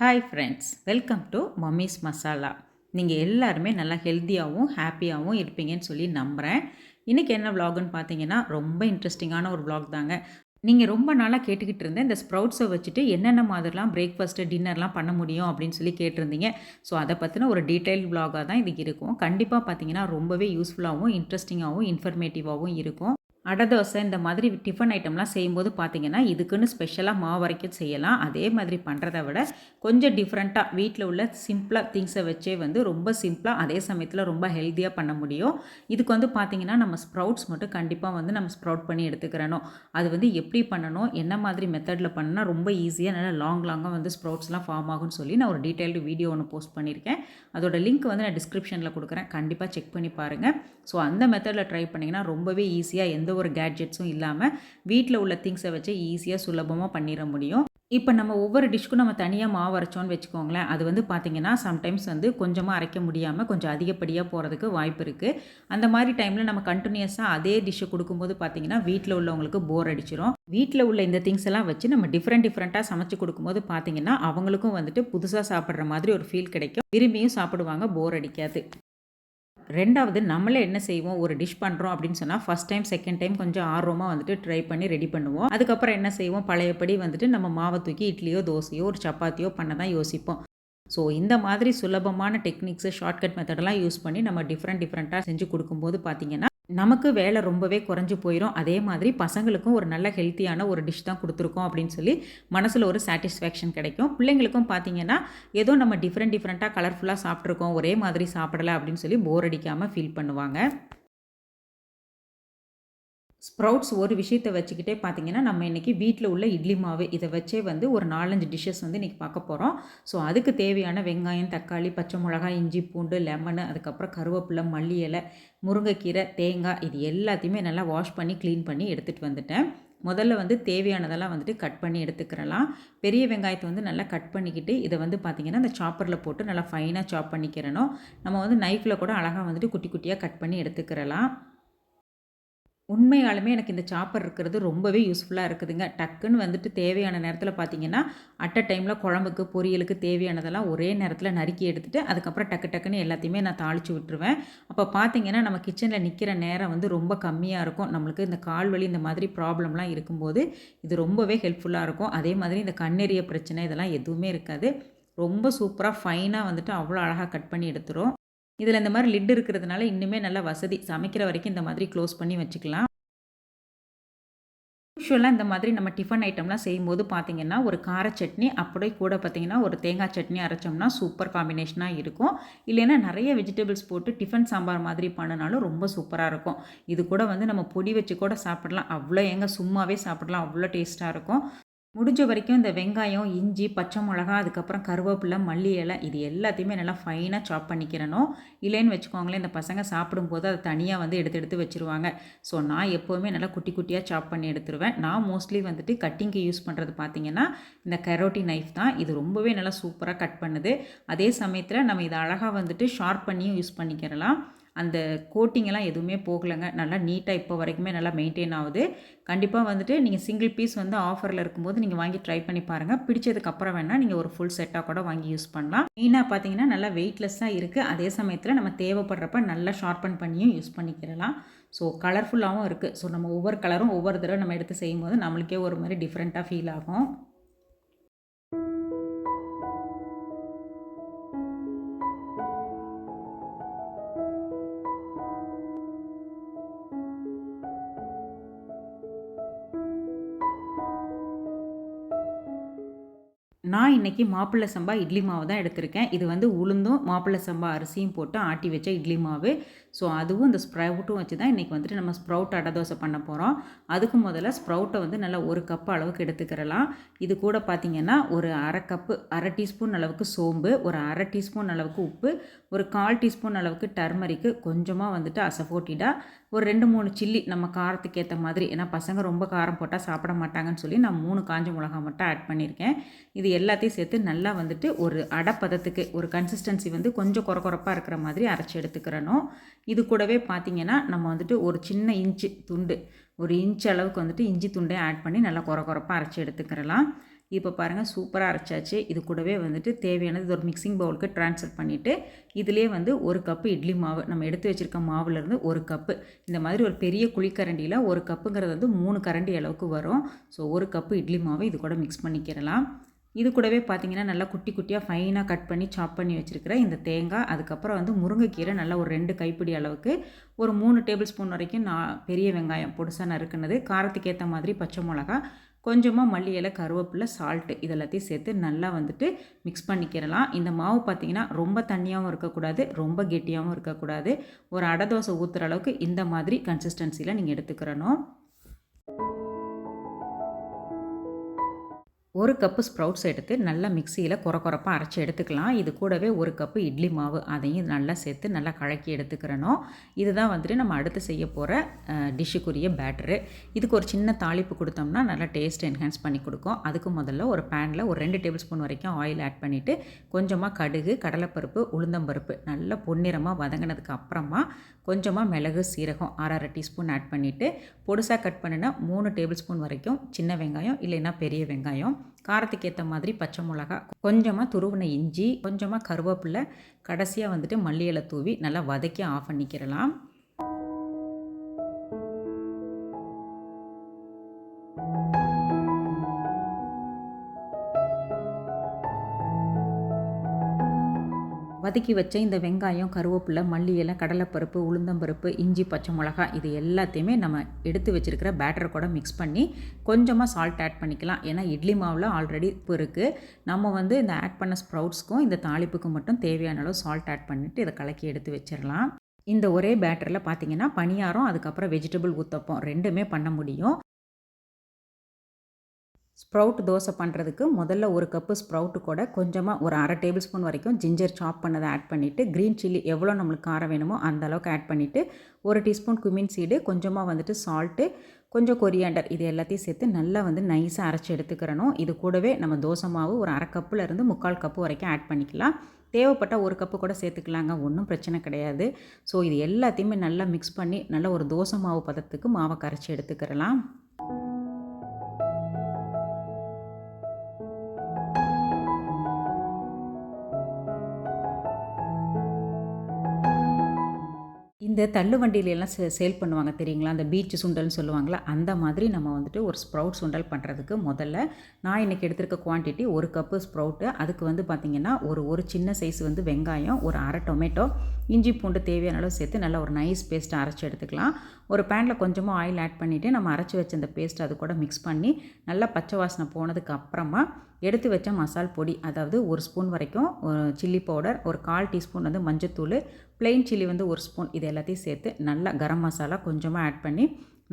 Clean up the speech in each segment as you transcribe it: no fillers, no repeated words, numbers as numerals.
Hi friends, welcome to mummy's masala. நீங்கள் எல்லாருமே நல்லா ஹெல்த்தியாகவும் ஹாப்பியாகவும் இருப்பீங்கன்னு சொல்லி நம்புகிறேன். இன்றைக்கி என்ன விலாகுன்னு பார்த்தீங்கன்னா, ரொம்ப இன்ட்ரெஸ்டிங்கான ஒரு விலாக் தாங்க. நீங்கள் ரொம்ப நாளாக கேட்டுக்கிட்டு இருந்த இந்த ஸ்ப்ரவுட்ஸை வச்சுட்டு என்னென்ன மாதிரிலாம் பிரேக்ஃபாஸ்ட்டு டின்னர்லாம் பண்ண முடியும் அப்படின்னு சொல்லி கேட்டிருந்தீங்க. ஸோ அதை பற்றின ஒரு டீட்டெயில் விலாகாக தான் இது இருக்கும். கண்டிப்பாக பார்த்தீங்கன்னா ரொம்பவே யூஸ்ஃபுல்லாகவும் இன்ட்ரெஸ்டிங்காகவும் இன்ஃபர்மேட்டிவாகவும் இருக்கும். அடை தோசை இந்த மாதிரி டிஃபன் ஐட்டம்லாம் செய்யும்போது பார்த்தீங்கன்னா, இதுக்குன்னு ஸ்பெஷலாக மாவு அரைக்க செய்யலாம். அதே மாதிரி பண்ணுறத விட கொஞ்சம் டிஃப்ரெண்ட்டாக வீட்டில் உள்ள சிம்பிளாக திங்ஸை வச்சே வந்து ரொம்ப சிம்பிளாக அதே சமயத்தில் ரொம்ப ஹெல்த்தியாக பண்ண முடியும். இதுக்கு வந்து பார்த்தீங்கன்னா, நம்ம ஸ்ப்ரவுட்ஸ் மட்டும் கண்டிப்பாக வந்து நம்ம ஸ்ப்ரவுட் பண்ணி எடுத்துக்கிறணும். அது வந்து எப்படி பண்ணணும், என்ன மாதிரி மெத்தடில் பண்ணால் ரொம்ப ஈஸியாக நல்லா லாங்காக வந்து ஸ்ப்ரவுட்ஸ்லாம் ஃபார்ம் ஆகும்னு சொல்லி நான் ஒரு டீட்டெயில்டு வீடியோ ஒன்று போஸ்ட் பண்ணியிருக்கேன். அதோட லிங்க் வந்து நான் டிஸ்கிரிப்ஷனில் கொடுக்குறேன். கண்டிப்பாக செக் பண்ணி பாருங்கள். ஸோ அந்த மெத்தடில் ட்ரை பண்ணிங்கன்னா ரொம்பவே ஈஸியாக எந்த ஒரு கேட்ஜெட்ஸும் இல்லாமல் வீட்டில் உள்ள திங்ஸை வச்சு ஈஸியாக சுலபமாக பண்ணிட முடியும். இப்போ நம்ம ஒவ்வொரு டிஷ்க்கும் நம்ம தனியாக மாவு அரைச்சோன்னு வச்சுக்கோங்களேன், அது வந்து பார்த்திங்கன்னா சம்டைம்ஸ் வந்து கொஞ்சமாக அரைக்க முடியாமல் கொஞ்சம் அதிகப்படியாக போகிறதுக்கு வாய்ப்பு இருக்குது. அந்த மாதிரி டைமில் நம்ம கண்டினியூஸாக அதே டிஷ்ஷை கொடுக்கும்போது பார்த்திங்கன்னா வீட்டில் உள்ளவங்களுக்கு போர் அடிச்சிடும். வீட்டில் உள்ள இந்த திங்ஸ் எல்லாம் வச்சு நம்ம டிஃப்ரெண்ட்டாக சமைச்சு கொடுக்கும்போது பார்த்திங்கன்னா அவங்களுக்கும் வந்துட்டு புதுசாக சாப்பிட்ற மாதிரி ஒரு ஃபீல் கிடைக்கும். விரும்பியும் சாப்பிடுவாங்க, போர் அடிக்காது. ரெண்டாவது, நம்மளே என்ன செய்வோம், ஒரு டிஷ் பண்ணுறோம் அப்படின்னு சொன்னால் ஃபஸ்ட் டைம் செகண்ட் டைம் கொஞ்சம் ஆர்வமாக வந்துட்டு ட்ரை பண்ணி ரெடி பண்ணுவோம். அதுக்கப்புறம் என்ன செய்வோம், பழையபடி வந்துட்டு நம்ம மாவை தூக்கி இட்லியோ தோசையோ ஒரு சப்பாத்தியோ பண்ண தான் யோசிப்போம். ஸோ இந்த மாதிரி சுலபமான டெக்னிக்ஸு ஷார்ட்கட் மெத்தடெல்லாம் யூஸ் பண்ணி நம்ம டிஃப்ரெண்ட்டாக செஞ்சு கொடுக்கும்போது பார்த்தீங்கன்னா நமக்கு வேலை ரொம்பவே குறைஞ்சி போயிடும். அதே மாதிரி பசங்களுக்கும் ஒரு நல்ல ஹெல்த்தியான ஒரு டிஷ் தான் கொடுத்துருக்கோம் அப்படின்னு சொல்லி மனசில் ஒரு சாட்டிஸ்ஃபேக்ஷன் கிடைக்கும். பிள்ளைங்களுக்கும் பார்த்தீங்கன்னா ஏதோ நம்ம டிஃப்ரெண்ட்டாக கலர்ஃபுல்லாக சாப்பிட்ருக்கோம், ஒரே மாதிரி சாப்பிடலை அப்படின்னு சொல்லி போர் அடிக்காமல் ஃபீல் பண்ணுவாங்க. ஸ்ப்ரவுட்ஸ் ஒரு விஷயத்தை வச்சுக்கிட்டே பார்த்தீங்கன்னா, நம்ம இன்றைக்கி வீட்டில் உள்ள இட்லி மாவு இதை வச்சே வந்து ஒரு 4-5 டிஷ்ஷஸ் வந்து இன்றைக்கி பார்க்க போகிறோம். ஸோ அதுக்கு தேவையான வெங்காயம், தக்காளி, பச்சை மிளகாய், இஞ்சி, பூண்டு, லெமனு, அதுக்கப்புறம் கருவேப்பிலை, மல்லி இலை, முருங்கைக்கீரை, தேங்காய் இது எல்லாத்தையுமே நல்லா வாஷ் பண்ணி க்ளீன் பண்ணி எடுத்துகிட்டு வந்துட்டேன். முதல்ல வந்து தேவையானதெல்லாம் வந்துட்டு கட் பண்ணி எடுத்துக்கிறலாம். பெரிய வெங்காயத்தை வந்து நல்லா கட் பண்ணிக்கிட்டு இதை வந்து பார்த்திங்கன்னா அந்த சாப்பரில் போட்டு நல்லா ஃபைனாக சாப் பண்ணிக்கிறணும். நம்ம வந்து நைஃப்பில் கூட அழகாக வந்துட்டு குட்டி குட்டியாக கட் பண்ணி எடுத்துக்கிறலாம். உண்மையாலுமே எனக்கு இந்த சாப்பர் இருக்கிறது ரொம்பவே யூஸ்ஃபுல்லாக இருக்குதுங்க. டக்குன்னு வந்துட்டு தேவையான நேரத்தில் பார்த்தீங்கன்னா, அட் அ டைமில் குழம்புக்கு, பொரியலுக்கு தேவையானதெல்லாம் ஒரே நேரத்தில் நறுக்கி எடுத்துட்டு, அதுக்கப்புறம் டக்குன்னு எல்லாத்தையுமே நான் தாளித்து விட்டுருவேன். அப்போ பார்த்தீங்கன்னா, நம்ம கிச்சனில் நிற்கிற நேரம் வந்து ரொம்ப கம்மியாக இருக்கும். நம்மளுக்கு இந்த கால் வலி இந்த மாதிரி ப்ராப்ளம்லாம் இருக்கும்போது, இது ரொம்பவே ஹெல்ப்ஃபுல்லாக இருக்கும். அதே மாதிரி இந்த கண்ணெறிய பிரச்சனை இதெல்லாம் எதுவுமே இருக்காது. ரொம்ப சூப்பராக ஃபைனாக வந்துட்டு அவ்வளோ அழகாக கட் பண்ணி எடுத்துரும். இதில் இந்த மாதிரி லிட் இருக்கிறதுனால இன்னுமே நல்லா வசதி. சமைக்கிற வரைக்கும் இந்த மாதிரி க்ளோஸ் பண்ணி வச்சுக்கலாம். யூஷுவலாக இந்த மாதிரி நம்ம டிஃபன் ஐட்டம்லாம் செய்யும்போது பார்த்தீங்கன்னா, ஒரு கார சட்னி அப்படியே கூட பார்த்தீங்கன்னா, ஒரு தேங்காய் சட்னி அரைச்சோம்னா சூப்பர் காம்பினேஷனாக இருக்கும். இல்லைன்னா நிறைய வெஜிடபிள்ஸ் போட்டு டிஃபன் சாம்பார் மாதிரி பண்ணினாலும் ரொம்ப சூப்பராக இருக்கும். இது கூட வந்து நம்ம பொடி வச்சு கூட சாப்பிடலாம். அவ்வளோ சும்மாவே சாப்பிடலாம். அவ்வளோ டேஸ்ட்டாக இருக்கும். முடிஞ்ச வரைக்கும் இந்த வெங்காயம், இஞ்சி, பச்சை மிளகா, அதுக்கப்புறம் கருவேப்பிலை, மல்லி இலை இது எல்லாத்தையுமே நல்லா ஃபைனாக சாப் பண்ணிக்கிறணும். இல்லைன்னு வச்சுக்கோங்களேன், இந்த பசங்க சாப்பிடும்போது அதை தனியாக வந்து எடுத்து வச்சுருவாங்க. ஸோ நான் எப்போவுமே நல்லா குட்டி குட்டியாக சாப் பண்ணி எடுத்துருவேன். நான் மோஸ்ட்லி வந்துட்டு கட்டிங்க்கு யூஸ் பண்ணுறது பார்த்திங்கன்னா, இந்த கரோட்டி நைஃப் தான். இது ரொம்பவே நல்லா சூப்பராக கட் பண்ணுது. அதே சமயத்தில் நம்ம இதை அழகாக வந்துட்டு ஷார்ப் பண்ணியும் யூஸ் பண்ணிக்கிறலாம். அந்த கோட்டிங்கெல்லாம் எதுவுமே போகலைங்க. நல்லா நீட்டாக இப்போ வரைக்குமே நல்லா மெயின்டைன் ஆகுது. கண்டிப்பாக வந்துட்டு நீங்கள் சிங்கிள் பீஸ் வந்து ஆஃபரில் இருக்கும்போது நீங்கள் வாங்கி ட்ரை பண்ணி பாருங்கள். பிடிச்சதுக்கப்புறம் வேணால் நீங்கள் ஒரு ஃபுல் செட்டாக கூட வாங்கி யூஸ் பண்ணலாம். மெயினாக பார்த்தீங்கன்னா நல்லா வெயிட்லெஸ்ஸாக இருக்குது. அதே சமயத்தில் நம்ம தேவைப்படுறப்ப நல்லா ஷார்ப்பன் பண்ணியும் யூஸ் பண்ணிக்கிறலாம். ஸோ கலர்ஃபுல்லாகவும் இருக்குது. ஸோ நம்ம ஒவ்வொரு கலரும் ஒவ்வொரு தடவை நம்ம எடுத்து செய்யும்போது நம்மளுக்கே ஒரு மாதிரி டிஃப்ரெண்ட்டாக ஃபீல் ஆகும். நான் இன்றைக்கி மாப்பிள்ளை சம்பா இட்லி மாவு தான் எடுத்திருக்கேன். இது வந்து உளுந்தும் மாப்பிள்ளை சம்பா அரிசியும் போட்டு ஆட்டி வச்ச இட்லி மாவு. ஸோ அதுவும் இந்த ஸ்ப்ரவுட்டும் வச்சு தான் இன்றைக்கி வந்துட்டு நம்ம ஸ்ப்ரவுட் அடை தோசை பண்ண போகிறோம். அதுக்கு முதல்ல ஸ்ப்ரவுட்டை வந்து நல்லா 1 கப் அளவுக்கு எடுத்துக்கிறலாம். இது கூட பார்த்திங்கன்னா ஒரு அரை டீஸ்பூன் அளவுக்கு சோம்பு, ஒரு அரை டீஸ்பூன் அளவுக்கு உப்பு, ஒரு 1/4 டீஸ்பூன் அளவுக்கு டர்மரிக்கு, கொஞ்சமாக வந்துட்டு அசஃபோட்டிடா, ஒரு 2-3 சில்லி நம்ம காரத்துக்கு ஏற்ற மாதிரி. ஏன்னா பசங்க ரொம்ப காரம் போட்டால் சாப்பிட மாட்டாங்கன்னு சொல்லி நான் 3 காஞ்ச மிளகா மட்டும் ஆட் பண்ணியிருக்கேன். இது எல்லாத்தையும் சேர்த்து நல்லா வந்துட்டு ஒரு அடை பதத்துக்கு ஒரு கன்சிஸ்டன்சி வந்து கொஞ்சம் கொரப்பாக இருக்கிற மாதிரி அரைச்சி எடுத்துக்கிறணும். இது கூடவே பார்த்திங்கன்னா நம்ம வந்துட்டு ஒரு சின்ன இன்ச்சு துண்டு, ஒரு இன்ச் அளவுக்கு வந்துட்டு இஞ்சி துண்டை ஆட் பண்ணி நல்லா கொரப்பாக அரைச்சி எடுத்துக்கிறலாம். இப்போ பாருங்கள் சூப்பராக அரைச்சாச்சு. இது கூடவே வந்துட்டு தேவையானது ஒரு மிக்சிங் பவுலுக்கு ட்ரான்ஸ்ஃபர் பண்ணிவிட்டு இதிலே வந்து 1 கப்பு இட்லி மாவு நம்ம எடுத்து வச்சுருக்க மாவுலேருந்து 1 கப்பு இந்த மாதிரி ஒரு பெரிய குழிக்கரண்டியில் 1 கப்புங்கிறது வந்து 3 கரண்டி அளவுக்கு வரும். ஸோ 1 கப்பு இட்லி மாவு இது கூட மிக்ஸ் பண்ணிக்கிறலாம். இது கூடவே பார்த்திங்கன்னா நல்லா குட்டி குட்டியாக ஃபைனாக கட் பண்ணி சாப் பண்ணி வச்சுருக்கிற இந்த தேங்காய், அதுக்கப்புறம் வந்து முருங்கைக்கீரை நல்லா ஒரு 2 கைப்பிடி அளவுக்கு, ஒரு 3 டேபிள் ஸ்பூன் வரைக்கும் பெரிய வெங்காயம் பொடிசாக நறுக்குனது, காரத்துக்கு ஏற்ற மாதிரி பச்சை மிளகா, கொஞ்சமாக மல்லி இலை, கருவேப்பிலை, சால்ட்டு இது எல்லாத்தையும் சேர்த்து நல்லா வந்துட்டு மிக்ஸ் பண்ணிக்கிறலாம். இந்த மாவு பார்த்திங்கன்னா ரொம்ப தண்ணியாகவும் இருக்கக்கூடாது, ரொம்ப கெட்டியாகவும் இருக்கக்கூடாது. ஒரு அடை தோசை ஊற்றுற அளவுக்கு இந்த மாதிரி கன்சிஸ்டன்சியில் நீங்கள் எடுத்துக்கிறணும். 1 கப்பு ஸ்ப்ரவுட்ஸ் எடுத்து நல்லா மிக்சியில் கொரப்பாக அரைச்சி எடுத்துக்கலாம். இது கூடவே 1 கப்பு இட்லி மாவு அதையும் நல்லா சேர்த்து நல்லா கலக்கி எடுத்துக்கிறணும். இதுதான் வந்துட்டு நம்ம அடுத்து செய்ய போகிற டிஷ்ஷுக்குரிய பேட்டரு. இதுக்கு ஒரு சின்ன தாளிப்பு கொடுத்தோம்னா நல்லா டேஸ்ட் என்ஹான்ஸ் பண்ணி கொடுக்கும். அதுக்கு முதல்ல ஒரு பேனில் ஒரு 2 டேபிள் ஸ்பூன் வரைக்கும் ஆயில் ஆட் பண்ணிவிட்டு கொஞ்சமாக கடுகு, கடலைப்பருப்பு, உளுந்தம்பருப்பு நல்லா பொன்னிறமாக வதங்கினதுக்கு அப்புறமா கொஞ்சமாக மிளகு, சீரகம் 1/2 டீஸ்பூன் ஆட் பண்ணிவிட்டு பொடுசாக கட் பண்ணினா 3 டேபிள் ஸ்பூன் வரைக்கும் சின்ன வெங்காயம் இல்லைன்னா பெரிய வெங்காயம், காரத்துக்கு ஏற்ற மாதிரி பச்சை மிளகா, கொஞ்சமாக துருவின இஞ்சி, கொஞ்சமாக கருவேப்பிலை, கடைசியாக வந்துட்டு மல்லி இலை தூவி நல்லா வதக்கி ஆஃப் பண்ணிக்கிறலாம். வதக்கி வச்ச இந்த வெங்காயம், கருவேப்பிலை, மல்லி இலை, கடலைப்பருப்பு, உளுந்தம்பருப்பு, இஞ்சி, பச்சை மிளகா இது எல்லாத்தையுமே நம்ம எடுத்து வச்சுருக்கிற பேட்டரை கூட மிக்ஸ் பண்ணி கொஞ்சமாக சால்ட் ஆட் பண்ணிக்கலாம். ஏன்னா இட்லி மாவில் ஆல்ரெடி உப்பு இருக்குது. நம்ம வந்து இந்த ஆட் பண்ண ஸ்ப்ரவுட்ஸ்க்கும் இந்த தாளிப்புக்கும் மட்டும் தேவையான அளவு சால்ட் ஆட் பண்ணிவிட்டு இதை கலக்கி எடுத்து வச்சிடலாம். இந்த ஒரே பேட்டரில் பார்த்திங்கன்னா பணியாரம், அதுக்கப்புறம் வெஜிடபிள் ஊத்தப்பம் 2மே பண்ண முடியும். ஸ்ப்ரவுட் தோசை பண்ணுறதுக்கு முதல்ல 1 கப்பு ஸ்ப்ரவுட்டு கூட கொஞ்சமாக ஒரு 1/2 டேபிள் ஸ்பூன் வரைக்கும் ஜிஞ்சர் சாப் பண்ணதை ஆட் பண்ணிவிட்டு, க்ரீன் சில்லி எவ்வளோ நம்மளுக்கு காரம் வேணுமோ அந்த அளவுக்கு ஆட் பண்ணிவிட்டு, 1 டீஸ்பூன் குமின் சீடு, கொஞ்சமாக வந்துட்டு சால்ட்டு, கொஞ்சம் கொரியாண்டர் இது எல்லாத்தையும் சேர்த்து நல்லா வந்து நைஸாக அரைச்சி எடுத்துக்கிறணும். இது கூடவே நம்ம தோசை மாவு ஒரு 1/2 கப்புலேருந்து 3/4 கப்பு வரைக்கும் ஆட் பண்ணிக்கலாம். தேவைப்பட்ட 1 கப்பு கூட சேர்த்துக்கலாங்க, ஒன்றும் பிரச்சனை கிடையாது. ஸோ இது எல்லாத்தையுமே நல்லா மிக்ஸ் பண்ணி நல்லா ஒரு தோசை மாவு பதத்துக்கு மாவை கரைச்சி எடுத்துக்கிறலாம். இந்த தள்ளு வண்டியிலலாம் சேல் பண்ணுவாங்க தெரியுங்களா, அந்த பீச் சுண்டல்னு சொல்லுவாங்களா, அந்த மாதிரி நம்ம வந்துட்டு ஒரு ஸ்ப்ரவுட் சுண்டல் பண்ணுறதுக்கு முதல்ல நான் இன்றைக்கி எடுத்திருக்க குவான்டிட்டி 1 கப்பு ஸ்ப்ரவுட்டு. அதுக்கு வந்து பார்த்திங்கன்னா ஒரு சின்ன சைஸ் வந்து வெங்காயம், ஒரு 1/2 டொமேட்டோ, இஞ்சி பூண்டு தேவையான அளவு சேர்த்து நல்லா ஒரு நைஸ் பேஸ்ட்டை அரைச்சி எடுத்துக்கலாம். ஒரு பேனில் கொஞ்சமாக ஆயில் ஆட் பண்ணிவிட்டு நம்ம அரைச்சி வச்ச இந்த பேஸ்ட் அது கூட மிக்ஸ் பண்ணி நல்லா பச்சை வாசனை போனதுக்கு அப்புறமா எடுத்து வச்ச மசால் பொடி, அதாவது 1 ஸ்பூன் வரைக்கும் சில்லி பவுடர், ஒரு 1/4 டீஸ்பூன் வந்து மஞ்சத்தூள், ப்ளெயின் சில்லி வந்து 1 ஸ்பூன் இது எல்லாத்தையும் சேர்த்து நல்லா கரம் மசாலா கொஞ்சமாக ஆட் பண்ணி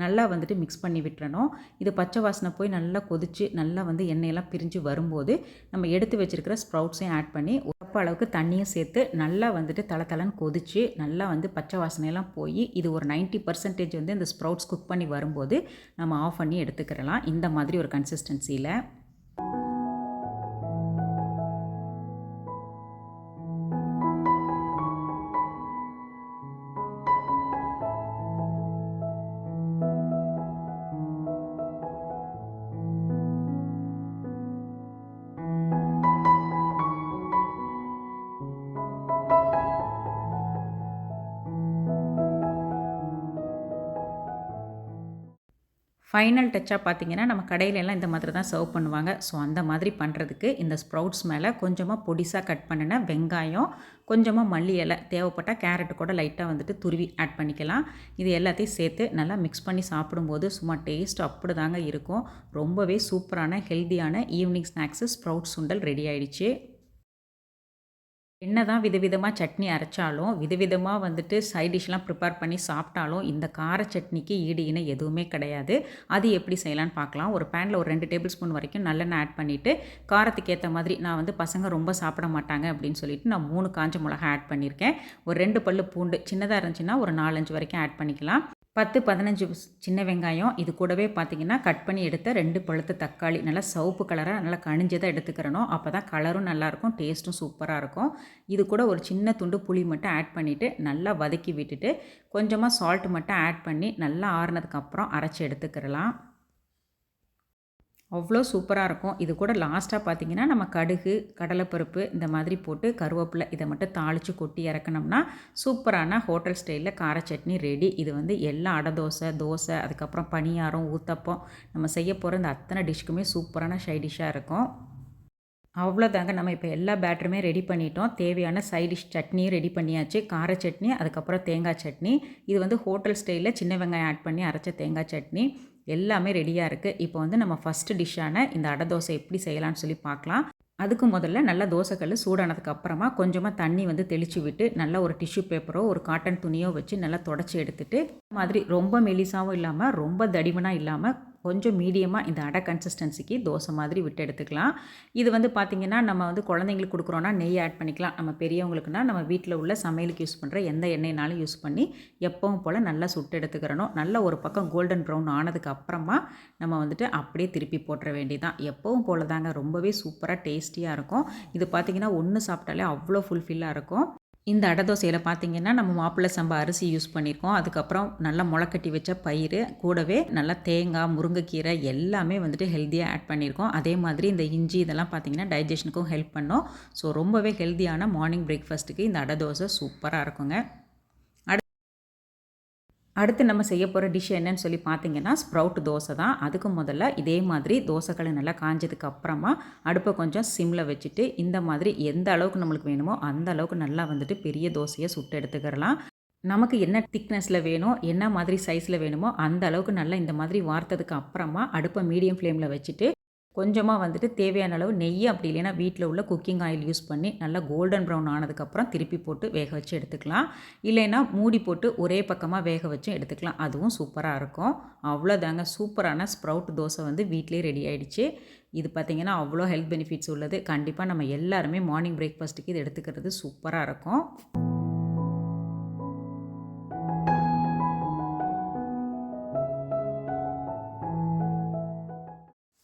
நல்லா வந்துட்டு மிக்ஸ் பண்ணி விட்டுறணும். இது பச்சை வாசனை போய் நல்லா கொதித்து நல்லா வந்து எண்ணெயெல்லாம் பிரிஞ்சு வரும்போது நம்ம எடுத்து வச்சுருக்கிற ஸ்ப்ரவுட்ஸையும் ஆட் பண்ணி உப்பு அளவுக்கு தண்ணியும் சேர்த்து நல்லா வந்துட்டு தளன்னு கொதித்து நல்லா வந்து பச்சை வாசனையெல்லாம் போய் இது ஒரு 90% வந்து இந்த ஸ்ப்ரவுட்ஸ் குக் பண்ணி வரும்போது நம்ம ஆஃப் பண்ணி எடுத்துக்கிறலாம். இந்த மாதிரி ஒரு கன்சிஸ்டன்சியில் ஃபைனல் டச்சாக பார்த்திங்கன்னா நம்ம கடையிலெல்லாம் இந்த மாதிரி தான் சர்வ் பண்ணுவாங்க. ஸோ அந்த மாதிரி பண்ணுறதுக்கு இந்த ஸ்ப்ரவுட்ஸ் மேலே கொஞ்சமாக பொடிசாக கட் பண்ணின வெங்காயம், கொஞ்சமாக மல்லி இலை, தேவைப்பட்டால் கேரட் கூட லைட்டாக வந்துட்டு துருவி ஆட் பண்ணிக்கலாம். இது எல்லாத்தையும் சேர்த்து நல்லா மிக்ஸ் பண்ணி சாப்பிடும்போது சும்மா டேஸ்ட் அப்படி தாங்க இருக்கும். ரொம்பவே சூப்பரான ஹெல்த்தியான ஈவினிங் ஸ்நாக்ஸு ஸ்ப்ரவுட் சுண்டல் ரெடி ஆகிடுச்சு. என்ன தான் விதவிதமாக சட்னி அரைச்சாலும், விதவிதமாக வந்துட்டு சைட் டிஷ்லாம் ப்ரிப்பேர் பண்ணி சாப்பிட்டாலும், இந்த கார சட்னிக்கு ஈடு இணை எதுவுமே கிடையாது. அது எப்படி செய்யலான்னு பார்க்கலாம். ஒரு பேனில் ஒரு 2 டேபிள் ஸ்பூன் வரைக்கும் நல்லெண்ணெய் ஆட் பண்ணிவிட்டு, காரத்துக்கு ஏற்ற மாதிரி நான் வந்து பசங்க ரொம்ப சாப்பிட மாட்டாங்க அப்படின்னு சொல்லிட்டு நான் 3 காஞ்ச மிளகா ஆட் பண்ணியிருக்கேன். ஒரு 2 பல்லு பூண்டு சின்னதாக இருந்துச்சுன்னா ஒரு 4, 5 வரைக்கும் ஆட் பண்ணிக்கலாம். 10, 15 சின்ன வெங்காயம், இது கூடவே பார்த்திங்கன்னா கட் பண்ணி எடுத்த 2 பழுத்த தக்காளி, நல்லா சிவப்பு கலராக நல்லா கனிஞ்சதாக எடுத்துக்கிறணும். அப்போ தான் கலரும் நல்லாயிருக்கும், டேஸ்ட்டும் சூப்பராக இருக்கும். இது கூட ஒரு சின்ன துண்டு புளி மட்டும் ஆட் பண்ணிவிட்டு நல்லா வதக்கி விட்டுட்டு கொஞ்சமாக சால்ட் மட்டும் ஆட் பண்ணி நல்லா ஆறுனதுக்கப்புறம் அரைச்சி எடுத்துக்கிறலாம். அவ்வளோ சூப்பராக இருக்கும். இது கூட லாஸ்ட்டாக பார்த்தீங்கன்னா, நம்ம கடுகு, கடலைப்பருப்பு இந்த மாதிரி போட்டு கருவேப்பிலை இதை மட்டும் தாளித்து கொட்டி இறக்குனோம்னா, சூப்பரான ஹோட்டல் ஸ்டைலில் கார சட்னி ரெடி. இது வந்து எல்லா அடை தோசை, தோசை, அதுக்கப்புறம் பணியாரம், ஊத்தப்பம் நம்ம செய்ய போகிற இந்த அத்தனை டிஷ்க்குமே சூப்பரான சைட் டிஷ்ஷாக இருக்கும். அவ்வளோதாங்க. நம்ம இப்போ எல்லா பேட்டருமே ரெடி பண்ணிட்டோம். தேவையான சைட் டிஷ் சட்னியும் ரெடி பண்ணியாச்சு. கார சட்னி, அதுக்கப்புறம் தேங்காய் சட்னி. இது வந்து ஹோட்டல் ஸ்டைலில் சின்ன வெங்காயம் ஆட் பண்ணி அரைச்ச தேங்காய் சட்னி. எல்லாமே ரெடியாக இருக்குது. இப்போ வந்து நம்ம ஃபஸ்ட்டு டிஷ்ஷான இந்த அடை தோசை எப்படி செய்யலாம்னு சொல்லி பார்க்கலாம். அதுக்கு முதல்ல நல்லா தோசைக்கல் சூடானதுக்கு அப்புறமா கொஞ்சமாக தண்ணி வந்து தெளித்து விட்டு நல்லா ஒரு டிஷ்யூ பேப்பரோ ஒரு காட்டன் துணியோ வச்சு நல்லா தொடச்சி எடுத்துட்டு மாதிரி ரொம்ப மெலிசாவும் இல்லாமல் ரொம்ப தடிமனாக இல்லாமல் கொஞ்சம் மீடியமாக இந்த அடை கன்சிஸ்டன்சிக்கு தோசை மாதிரி விட்டு எடுத்துக்கலாம். இது வந்து பார்த்திங்கன்னா நம்ம வந்து குழந்தைங்களுக்கு கொடுக்குறோன்னா நெய் ஆட் பண்ணிக்கலாம். நம்ம பெரியவங்களுக்குனா நம்ம வீட்டில் உள்ள சமையலுக்கு யூஸ் பண்ணுற எந்த எண்ணெய்னாலும் யூஸ் பண்ணி எப்பவும் போல் நல்லா சுட்டு எடுத்துக்கிறணும். நல்லா ஒரு பக்கம் கோல்டன் ப்ரௌன் ஆனதுக்கு அப்புறமா நம்ம வந்துட்டு அப்படியே திருப்பி போட்டுற வேண்டியதான். எப்பவும் போல் தாங்க, ரொம்பவே சூப்பராக டேஸ்டியாக இருக்கும். இது பார்த்திங்கன்னா ஒன்று சாப்பிட்டாலே அவ்வளோ ஃபுல்ஃபில்லாக இருக்கும். இந்த அடை தோசையில் பார்த்திங்கன்னா நம்ம மாப்பிள்ளை சம்பா அரிசி யூஸ் பண்ணியிருக்கோம். அதுக்கப்புறம் நல்லா முளைக்கட்டி வச்ச பயிறு, கூடவே நல்லா தேங்காய், முருங்கைக்கீரை எல்லாமே வந்துட்டு ஹெல்த்தியாக ஆட் பண்ணியிருக்கோம். அதே மாதிரி இந்த இஞ்சி இதெல்லாம் பார்த்திங்கன்னா டைஜஷனுக்கும் ஹெல்ப் பண்ணும். ஸோ ரொம்பவே ஹெல்த்தியான மார்னிங் பிரேக்ஃபாஸ்ட்டுக்கு இந்த அடை தோசை சூப்பராக இருக்குங்க. அடுத்து நம்ம செய்ய போகிற டிஷ் என்னன்னு சொல்லி பார்த்தீங்கன்னா ஸ்ப்ரவுட் தோசை தான். அதுக்கு முதல்ல இதே மாதிரி தோசைக்கல் நல்லா காஞ்சதுக்கு அப்புறமா அடுப்பை கொஞ்சம் சிம்மில் வச்சுட்டு இந்த மாதிரி எந்த அளவுக்கு நம்மளுக்கு வேணுமோ அந்த அளவுக்கு நல்லா வந்துட்டு பெரிய தோசையை சுட்டு எடுத்துக்கிறலாம். நமக்கு என்ன திக்னஸில் வேணும், என்ன மாதிரி சைஸில் வேணுமோ அந்த அளவுக்கு நல்லா இந்த மாதிரி வார்த்ததுக்கு அப்புறமா அடுப்பை மீடியம் ஃப்ளேமில் வச்சுட்டு கொஞ்சமாக வந்துட்டு தேவையான அளவு நெய், அப்படி இல்லைன்னா வீட்டில் உள்ள குக்கிங் ஆயில் யூஸ் பண்ணி நல்லா கோல்டன் ப்ரௌன் ஆனதுக்கப்புறம் திருப்பி போட்டு வேக வச்சு எடுத்துக்கலாம். இல்லைன்னா மூடி போட்டு ஒரே பக்கமாக வேக வச்சு எடுத்துக்கலாம். அதுவும் சூப்பராக இருக்கும். அவ்வளோதாங்க, சூப்பரான ஸ்ப்ரவுட் தோசை வந்து வீட்டிலே ரெடி ஆகிடுச்சு. இது பார்த்திங்கன்னா அவ்வளோ ஹெல்த் பெனிஃபிட்ஸ் உள்ளது. கண்டிப்பாக நம்ம எல்லாருமே மார்னிங் பிரேக்ஃபாஸ்ட்டுக்கு இது எடுத்துக்கிறது சூப்பராக இருக்கும்.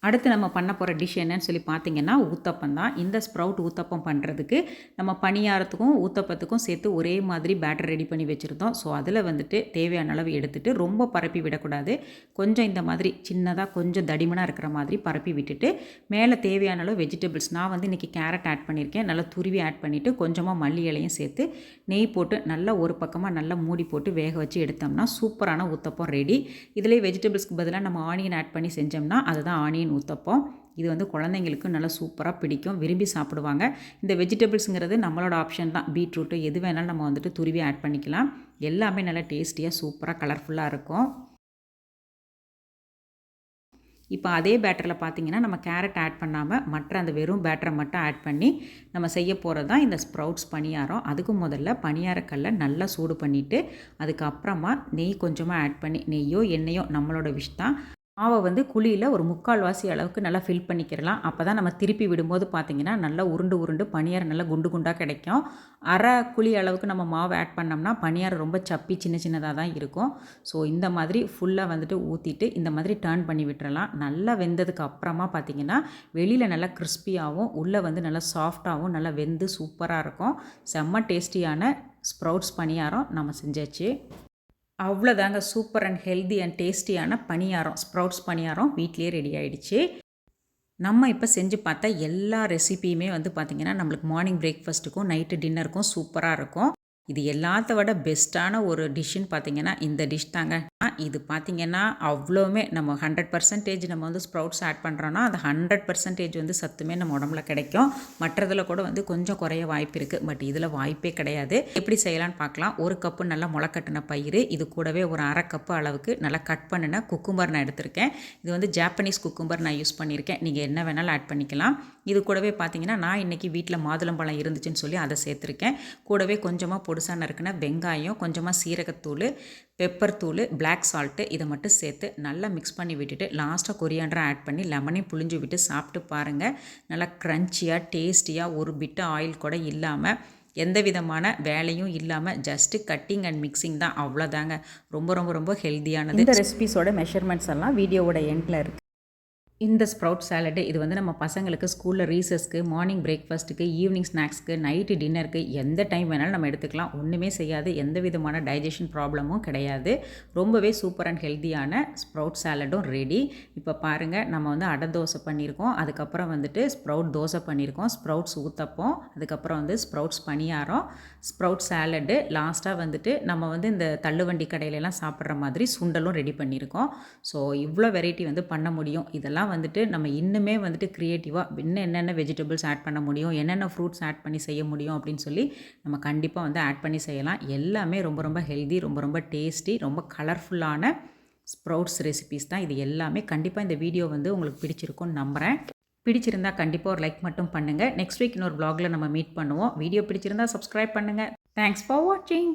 அடுத்து நம்ம பண்ண போகிற டிஷ் என்னன்னு சொல்லி பார்த்தீங்கன்னா ஊத்தப்பம் தான். இந்த ஸ்ப்ரவுட் ஊத்தப்பம் பண்ணுறதுக்கு நம்ம பணியாரத்துக்கும் ஊத்தப்பத்துக்கும் சேர்த்து ஒரே மாதிரி பேட்டர் ரெடி பண்ணி வச்சுருந்தோம். ஸோ அதில் வந்துட்டு தேவையான அளவு எடுத்துகிட்டு ரொம்ப பரப்பி விடக்கூடாது. கொஞ்சம் இந்த மாதிரி சின்னதாக கொஞ்சம் தடிமனாக இருக்கிற மாதிரி பரப்பி விட்டுட்டு மேலே தேவையான அளவு வெஜிடபிள்ஸ், நான் வந்து இன்றைக்கி கேரட் ஆட் பண்ணியிருக்கேன். நல்லா துருவி ஆட் பண்ணிவிட்டு கொஞ்சமாக மல்லி இலையும் சேர்த்து நெய் போட்டு நல்லா ஒரு பக்கமாக நல்லா மூடி போட்டு வேக வச்சு எடுத்தோம்னா சூப்பரான ஊத்தப்பம் ரெடி. இதிலே வெஜிடபிள்ஸ்க்கு பதிலாக நம்ம ஆனியன் ஆட் பண்ணி செஞ்சோம்னா அதுதான் ஆனியன் ஊத்தப்பம். இது வந்து குழந்தைங்களுக்கு நல்லா சூப்பராக பிடிக்கும், விரும்பி சாப்பிடுவாங்க. இந்த வெஜிடபிள்ஸுங்கிறது நம்மளோட ஆப்ஷன் தான். பீட்ரூட்டு எது வேணாலும் நம்ம வந்துட்டு துருவி ஆட் பண்ணிக்கலாம். எல்லாமே நல்லா டேஸ்டியாக சூப்பராக கலர்ஃபுல்லாக இருக்கும். இப்போ அதே பேட்டரில் பார்த்திங்கன்னா நம்ம கேரட் ஆட் பண்ணாமல் மற்ற அந்த வெறும் பேட்டரை மட்டும் ஆட் பண்ணி நம்ம செய்ய போகிறது தான் இந்த ஸ்ப்ரவுட்ஸ் பணியாரம். அதுக்கு முதல்ல பணியாரக்கல்லை நல்லா சூடு பண்ணிவிட்டு அதுக்கப்புறமா நெய் கொஞ்சமாக ஆட் பண்ணி, நெய்யோ எண்ணெயோ நம்மளோட விஷ் தான், மாவை வந்து குழியில் ஒரு 3/4 அளவுக்கு நல்லா ஃபில் பண்ணிக்கிறலாம். அப்போ தான் நம்ம திருப்பி விடும்போது பார்த்திங்கன்னா நல்லா உருண்டு உருண்டு பணியாரம் நல்லா குண்டு குண்டாக கிடைக்கும். அரை குழி அளவுக்கு நம்ம மாவு ஆட் பண்ணோம்னா பணியாரம் ரொம்ப சப்பி சின்ன சின்னதாக தான் இருக்கும். ஸோ இந்த மாதிரி ஃபுல்லாக வந்துட்டு ஊற்றிட்டு இந்த மாதிரி டர்ன் பண்ணி விட்டுறலாம். நல்லா வெந்ததுக்கு அப்புறமா பார்த்திங்கன்னா வெளியில் நல்லா கிறிஸ்பியாகவும் உள்ளே வந்து நல்லா சாஃப்டாகவும் நல்லா வெந்து சூப்பராக இருக்கும். செம்ம டேஸ்டியான ஸ்ப்ரவுட்ஸ் பணியாரம் நம்ம செஞ்சாச்சு. அவ்வளோதாங்க, சூப்பர் அண்ட் ஹெல்தி அண்ட் டேஸ்டியான பணியாரம், ஸ்ப்ரவுட்ஸ் பணியாரம் வீட்டிலே ரெடி ஆகிடுச்சு. நம்ம இப்போ செஞ்சு பார்த்தா எல்லா ரெசிபியுமே வந்து பார்த்திங்கன்னா நம்மளுக்கு மார்னிங் பிரேக்ஃபாஸ்ட்டுக்கும் நைட்டு டின்னருக்கும் சூப்பராக இருக்கும். இது எல்லாத்த விட பெஸ்ட்டான ஒரு டிஷ்ஷுன்னு பார்த்திங்கன்னா இந்த டிஷ் தாங்க. இது பார்த்திங்கன்னா அவ்வளோவுமே நம்ம 100% நம்ம வந்து ஸ்ப்ரவுட்ஸ் ஆட் பண்ணுறோன்னா அந்த 100% வந்து சத்துமே நம்ம உடம்புல கிடைக்கும். மற்றதில் கூட வந்து கொஞ்சம் குறைய வாய்ப்பு இருக்குது, பட் இதில் வாய்ப்பே கிடையாது. எப்படி செய்யலான்னு பார்க்கலாம். ஒரு கப்பு நல்லா முளைக்கட்டின பயிறு, இது கூடவே ஒரு அரை கப்பு அளவுக்கு நல்லா கட் பண்ணின குக்கும்பர் நான் எடுத்திருக்கேன். இது வந்து ஜாப்பனீஸ் குக்கும்பர் நான் யூஸ் பண்ணியிருக்கேன். நீங்கள் என்ன வேணாலும் ஆட் பண்ணிக்கலாம். இது கூடவே பார்த்திங்கன்னா நான் இன்றைக்கி வீட்டில் மாதுளம்பழம் இருந்துச்சுன்னு சொல்லி அதை சேர்த்துருக்கேன். கூடவே கொஞ்சமாக பொடுசாக நறுக்கின வெங்காயம், கொஞ்சமாக சீரகத்தூள், பெப்பர் தூள், பிளாக் சால்ட்டு இதை மட்டும் சேர்த்து நல்லா மிக்ஸ் பண்ணி விட்டுட்டு லாஸ்ட்டாக கொரியாண்டரை ஆட் பண்ணி லெமனையும் புழிஞ்சு விட்டு சாப்பிட்டு பாருங்கள். நல்லா க்ரன்ச்சியாக டேஸ்டியாக ஒரு பிட்டு ஆயில் கூட இல்லாமல் எந்த விதமான வேலையும் இல்லாமல் ஜஸ்ட்டு கட்டிங் அண்ட் மிக்சிங் தான். அவ்வளோதாங்க, ரொம்ப ரொம்ப ரொம்ப ஹெல்த்தியானது. இந்த ரெசிபிஸோட மெஷர்மெண்ட்ஸ் எல்லாம் வீடியோவோட எண்டில் இருக்குது. இந்த ஸ்ப்ரவுட் சாலடு இது வந்து நம்ம பசங்களுக்கு ஸ்கூலில் ரீசஸ்க்கு, மார்னிங் பிரேக்ஃபாஸ்ட்டுக்கு, ஈவினிங் ஸ்நாக்ஸ்க்கு, நைட்டு டின்னருக்கு எந்த டைம் வேணாலும் நம்ம எடுத்துக்கலாம். ஒன்றுமே செய்யாது. எந்த விதமான டைஜஷன் ப்ராப்ளமும் கிடையாது. ரொம்பவே சூப்பர் அண்ட் ஹெல்த்தியான ஸ்ப்ரவுட் சாலடும் ரெடி. இப்போ பாருங்கள், நம்ம வந்து அடை தோசை பண்ணியிருக்கோம். அதுக்கப்புறம் வந்துட்டு ஸ்ப்ரவுட் தோசை பண்ணியிருக்கோம். ஸ்ப்ரவுட்ஸ் ஊத்தப்பம், அதுக்கப்புறம் வந்து ஸ்ப்ரவுட்ஸ் பணியாரம், ஸ்ப்ரவுட் சாலடு, லாஸ்ட்டாக வந்துட்டு நம்ம வந்து இந்த தள்ளுவண்டி கடையிலலாம் சாப்பிட்ற மாதிரி சுண்டலும் ரெடி பண்ணியிருக்கோம். ஸோ இவ்வளோ வெரைட்டி வந்து பண்ண முடியும். இதெல்லாம் வந்துட்டு நம்ம இன்னுமே வந்துட்டு க்ரியேட்டிவாக இன்னும் என்னென்ன வெஜிடபிள்ஸ் ஆட் பண்ண முடியும், என்னென்ன ஃப்ரூட்ஸ் ஆட் பண்ணி செய்ய முடியும் அப்படின்னு சொல்லி நம்ம கண்டிப்பாக வந்து ஆட் பண்ணி செய்யலாம். எல்லாமே ரொம்ப ரொம்ப ஹெல்தி, ரொம்ப ரொம்ப டேஸ்டி, ரொம்ப கலர்ஃபுல்லான ஸ்ப்ரவுட்ஸ் ரெசிபீஸ் தான் இது எல்லாமே. கண்டிப்பாக இந்த வீடியோ வந்து உங்களுக்கு பிடிச்சிருக்கும்னு நம்புகிறேன். பிடிச்சிருந்தா கண்டிப்பாக ஒரு லைக் மட்டும் பண்ணுங்கள். நெக்ஸ்ட் வீக் இன்னொரு vlogல நம்ம மீட் பண்ணுவோம். வீடியோ பிடிச்சிருந்தா சப்ஸ்கிரைப் பண்ணுங்கள். தேங்க்ஸ் ஃபார் வாட்சிங்.